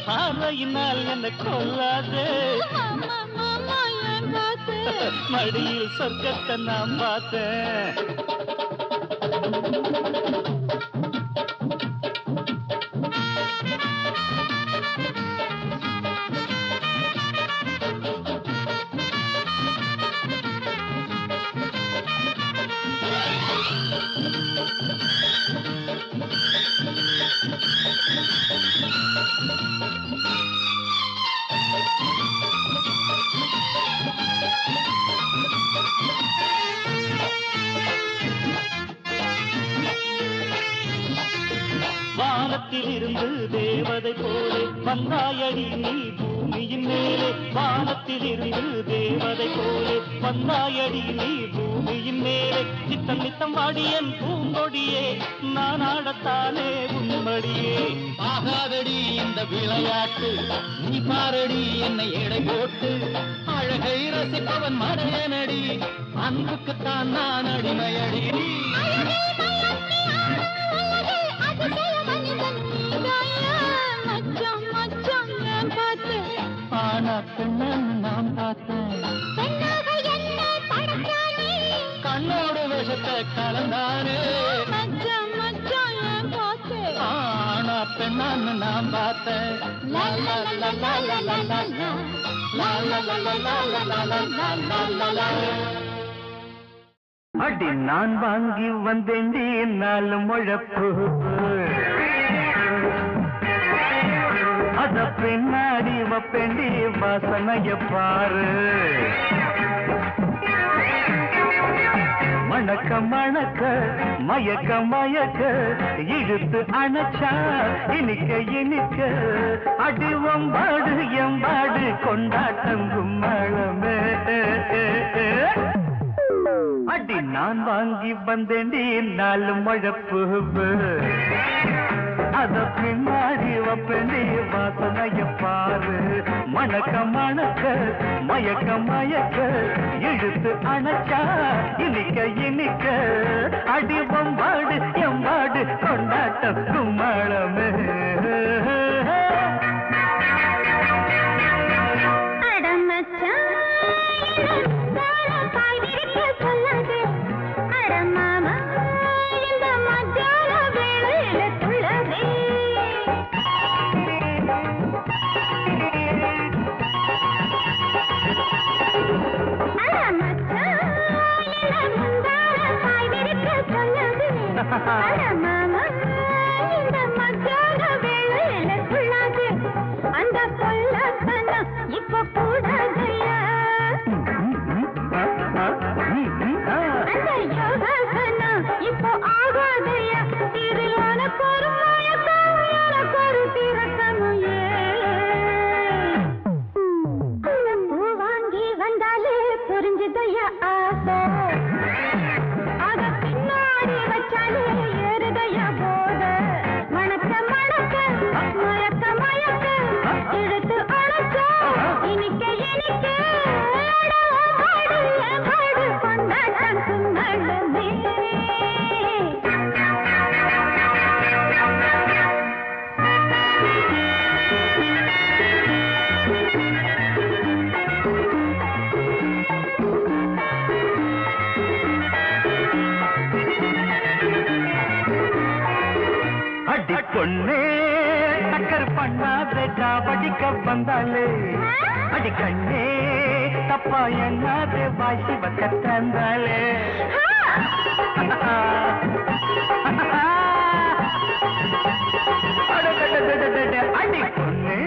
பார்வையினால் என்னை கொல்லாதே மாமா மாமா ஏன் பார்த்தே மடியில் சொர்க்கத்தை நான் பார்த்தேன் வானத்தில் இருந்து தேவதை போலே வந்தாயடி நீ பூமியின் மேலே வானத்தில் இருந்து தேவதை போலே வந்தாயடி நீ பூமியின் மேலே நித்தம் நித்தம் வாடியன் பூங்கொடியே நான் ஆடத்தானே உன்மடியே ஆகாதடி இந்த விளையாட்டு நீ பாரடி என்னை எடை போட்டு அழகை ரசிப்பவன் மடையனடி அன்புக்குத்தான் நான் அடிமையடி ஆனா பெண்ணன்னு நான் பார்த்தேன் கண்ணோடு விஷத்தை கலந்தானே ஆனா பெண்ணன்னு நான் பார்த்தேன் அடி நான் வாங்கி வந்தேண்டி நாலு முழப்பு அத பின்னாடி வப்பேண்டி வாசனைய பாரு மணக்க மணக்க மயக்க மயக்க இழுத்து அணைச்சா இனிக்க இனிக்க அடி ஒம்பாடு எம்பாடு கொண்டாட்டம் கும்மளமே அடி நான் வாங்கி வந்தேண்டி 4 முழப்பு அத பின்னாடி வப்பேண்டி வாசனைய பாரு மணக்க மணக்க மயக்க மயக்க இழுத்து அணைச்சா இனிக்க இனிக்க அடி ஒம்பாடு எம்பாடு கொண்டாட்டம் கும்மளமே அந்த கொல்லத்தனம் இப்ப கூடாதையா அந்த யோகாசனம் இப்போ ஆகாதையா திருவான பொறுமையொரு திறக்கமுயே அந்த பூ வாங்கி வந்தாலே புரிஞ்சுதையா ஆசை அத பின்னாடி வச்சாலே ஏறுதையா போத மணக்க மணக்க மயக்க மயக்க இழுத்து அழைச்சா இனிக்க இனிக்க பாடு கொண்டாட்டம் கும்மளமே அடி பொண்ணே டக்கர் பண்ணாத படிக்க வந்தாலே அடி கண்ணே தப்பா என்னாதே வாசி வக்க தந்தாலே அடி பொண்ணே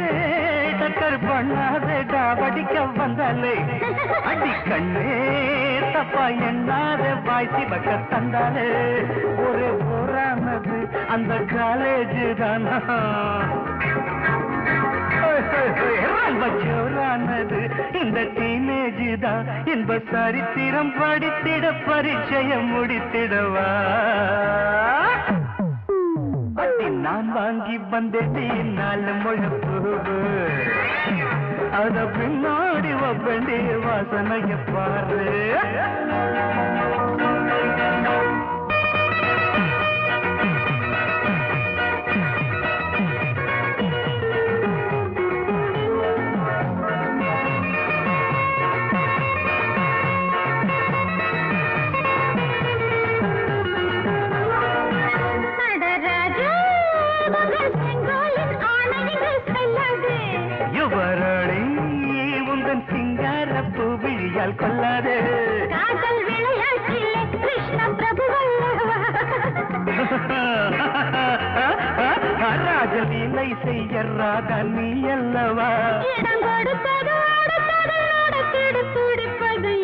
டக்கர் பண்ணாத படிக்க வந்தாலே அடி கண்ணே தப்பா என்னாத வாசி வக்க தந்தாலே ஒரு போரானது அந்த காலேஜ் தானா ஜோரானது இந்த டீனேஜ் தான் இன்ப சரித்திரம் படித்திட பரிச்சயம் முடித்திடவா அடி நான் வாங்கி வந்தேன் 4 முழப்பு அத பின்னாடி வப்பண்டி வாசனைய பாரு யுவராணி உந்தன் சிங்கார பூவிழியால் கொல்லாதே காதல் விளையாட்டிலே கிருஷ்ண பிரபு ராஜலீலை செய்ய ராதா நீ அல்லவா இடம் கொடுத்தது துடிப்பது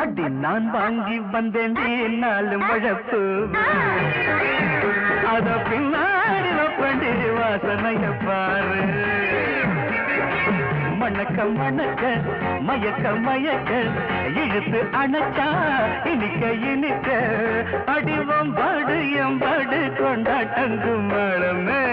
அடி நான் வாங்கி வந்தேன் 4 முழப்பு அத பின்னாடி வப்பண்டி வாசனைய பாரு மணக்க மணக்க மயக்க மயக்க இழுத்து அணைச்சா இனிக்க இனிக்க அடிவம் பாடு எம்பாடு கொண்டாட்டங்கு மழமே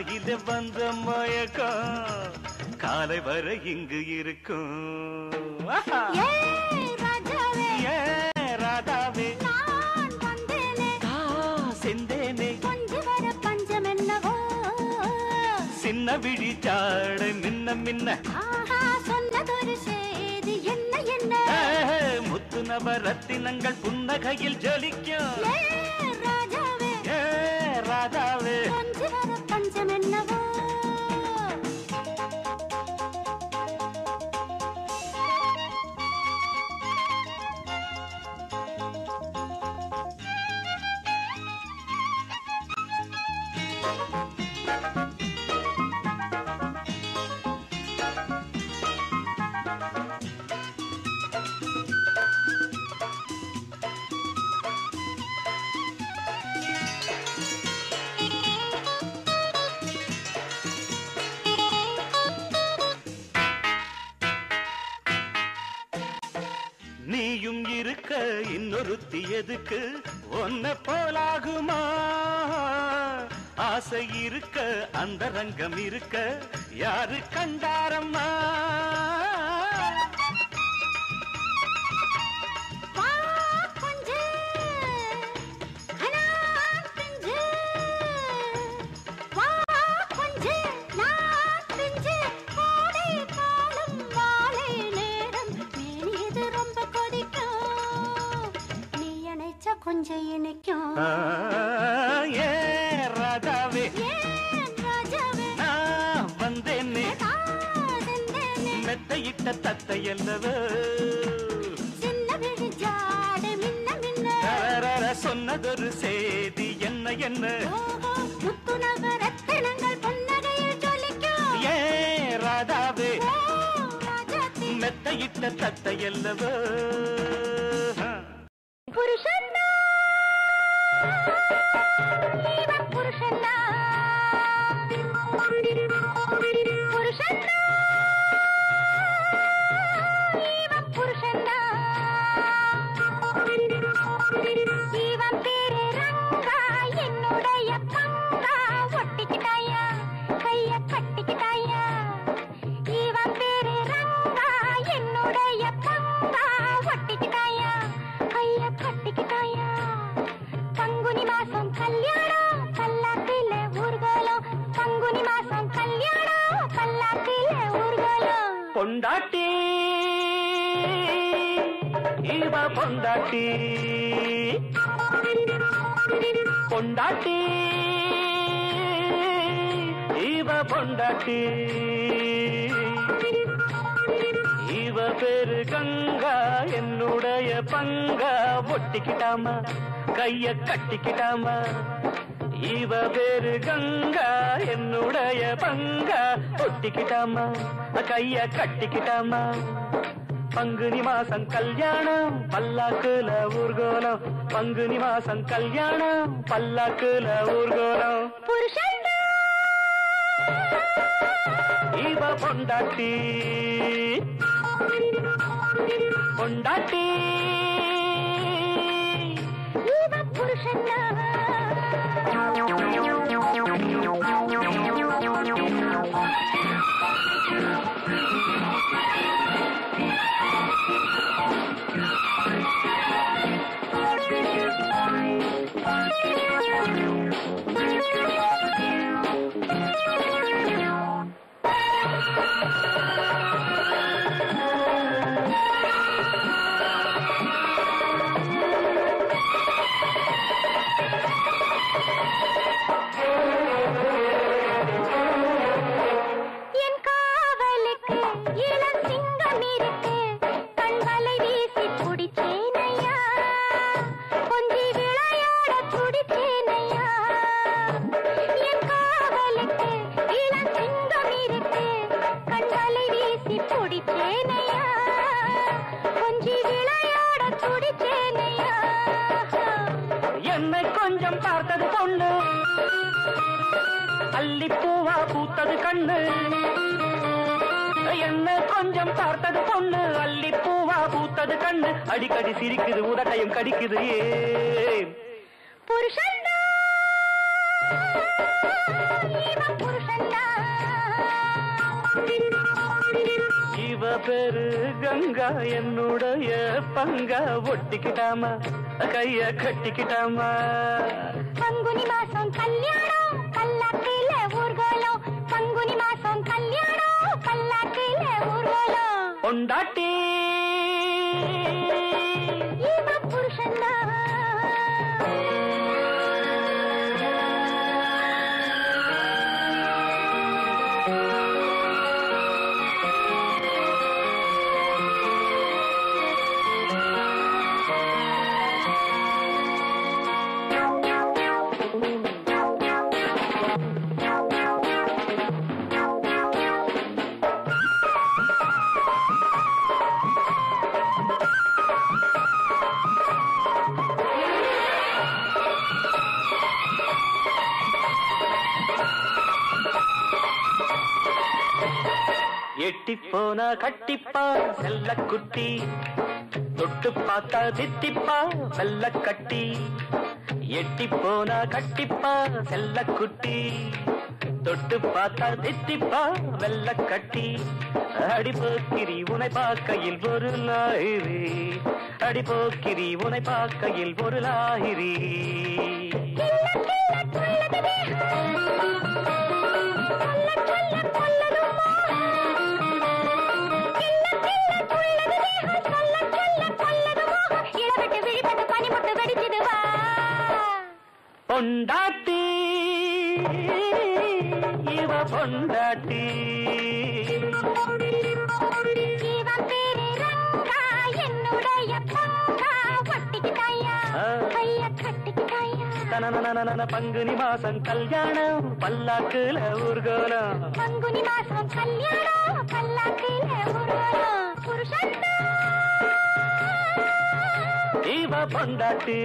காலையில வந்த மயக்கம் காலை வரை இங்கு இருக்கும். ராதாவே நான் வந்தேனே செந்தேனே கொஞ்சம் வர பஞ்சம் என்னவோ சின்ன விழி சாட மின்ன மின்ன சொன்னதொரு செய்தி என்ன என்ன முத்து நவரத்தினங்கள் புன்னகையில் ஜொலிக்கும். ராஜாவே ராதாவே கொஞ்சம் வர பஞ்சம் என்னவோ நீயும் இருக்க இன்னொருத்தி எதுக்கு ஒன்ன போலாகுமா? ஆசை இருக்க அந்த ரங்கம் இருக்க யாரு கண்டாரம்மா? கொஞ்சம் இணைக்கும் ராதாவே நான் வந்தேனே மெத்தையிட்ட தத்தை அல்லவோ சின்ன விழி ஜாடு மின்ன மின்ன சொன்னதொரு செய்தி என்ன என்ன முத்து நவரத்தினங்கள் புன்னகையில் ஜொலிக்கும். ராதாவே மெத்தையிட்ட தத்தை அல்லவோ புருஷன்னா இவன் புருஷன்னா புருஷன்னா இவன் புருஷன்னா இவன் பேரு ரங்கா என்னுடைய பங்கா ஒட்டிக்கிட்டாயா கைய கட்டிக்கிட்டாயா இவன் பேரு ரங்கா என்னுடைய பங்கா ஒட்டிக்கிட்டாயா கைய கட்டிக்கிட்டாயா பங்குனி மாசம் கல்யாணம் பல்லாக்கில ஊர்வலம் பங்குனி மாசம் கல்யாணம் பல்லாக்கில ஊர்வலம் பொண்டாட்டி இவ பொண்டாட்டி பொண்டாட்டி இவ பொண்டாட்டி இவ பேரு கங்கா என்னுடைய பங்கா ஒட்டிக்கிட்டாமா கைய கட்டிக்கிட்டாமா இவ பேரு கங்கா என்னுடைய பங்கா ஒட்டிக்கிட்டாமா கைய கட்டிக்கிட்டாமா பங்குனி மாசம் கல்யாணம் பல்லாக்குல ஊர்கோலம் பங்குனி மாசம் கல்யாணம் பல்லாக்குல ஊர்கோலம் புருஷன்னா இவ பொண்டாட்டி பொண்டாட்டி இவன் புருஷன்னா அல்லிப்பூவா பூத்தது கண்ணு என்ன கொஞ்சம் பார்த்தது பொண்ணு அல்லிப்பூவா பூத்தது கண்ணு அடிக்கடி சிரிக்குது உதட்டையும் கடிக்குது ஏன் புருஷன்டா இவ பேரு கங்கா என்னுடைய பங்கா ஒட்டிக்கிட்டாமா கைய கட்டிக்கிட்டாமா பங்குனி மாசம் கல்யாணம் பல்லாக்கில ஊர்கோலம் பங்குனி மாசம் கல்யாணம் பல்லாக்கில ஊர்கோலம் பொண்டாட்டி இவ புருஷன்தான் எட்டி போனா கட்டிப்பா செல்ல குட்டி தொட்டு பார்த்தா தித்திப்பா வெள்ள கட்டி எட்டி போனா கட்டிப்பா செல்ல குட்டி தொட்டு பார்த்தா தித்திப்பா வெள்ள கட்டி அடிபோக்கிரி உனை பார்க்கையில் ஒரு லாயிரி அடிபோக்கிரி உனை பார்க்கையில் ஒரு லாயிரி பொண்டாட்டி இவ பொண்டாட்டி இவன் பேரு ரங்கா என்னுடைய பங்கா ஒட்டிக்கிட்டாயா கைய கட்டிக்கிட்டாயா தனனனனன பங்குனி மாசம் கல்யாணம் பல்லாக்குல ஊர்கோலம் பங்குனி மாசம் கல்யாணம் பல்லாக்கில ஊர்வலம் புருஷன் இவ பொண்டாட்டி